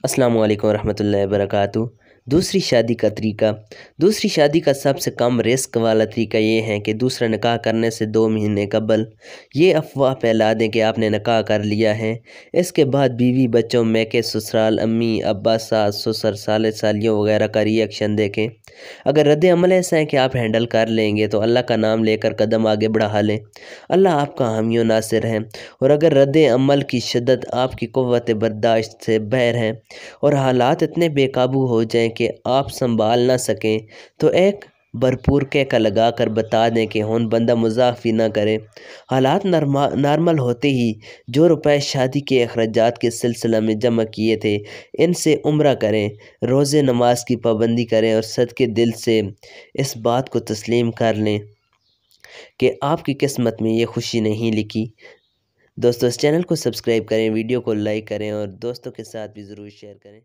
السلام علیکم ورحمۃ اللہ وبرکاتہ۔ دوسری شادی کا طریقہ۔ دوسری شادی کا سب سے کم رسک والا طریقہ یہ ہے کہ دوسرا نکاح کرنے سے 2 مہینے قبل یہ افواہ پھیلا دیں کہ آپ نے نکاح کر لیا ہے۔ اس کے بعد بیوی، بچوں، میکے، سسرال، امی، ابا، ساس، سسر، سالے، سالیوں وغیرہ کا ری ایکشن دیکھیں۔ اگر رد عمل ایسا ہے کہ آپ ہینڈل کر لیں گے تو اللہ کا نام لے کر قدم آگے بڑھا لیں، اللہ آپ کا حامی و ناصر ہے۔ اور اگر رد عمل کی شدت آپ کی قوت برداشت سے باہر ہے اور حالات اتنے بے قابو ہو جائیں کہ آپ سنبھال نہ سکیں تو ایک بھرپور کہکا لگا کر بتا دیں کہ ہون بندہ مذاق بھی نہ کرے۔ حالات نارمل ہوتے ہی جو روپے شادی کے اخراجات کے سلسلہ میں جمع کیے تھے ان سے عمرہ کریں، روزے نماز کی پابندی کریں اور صدقے دل سے اس بات کو تسلیم کر لیں کہ آپ کی قسمت میں یہ خوشی نہیں لکھی۔ دوستو اس چینل کو سبسکرائب کریں، ویڈیو کو لائک کریں اور دوستوں کے ساتھ بھی ضرور شیئر کریں۔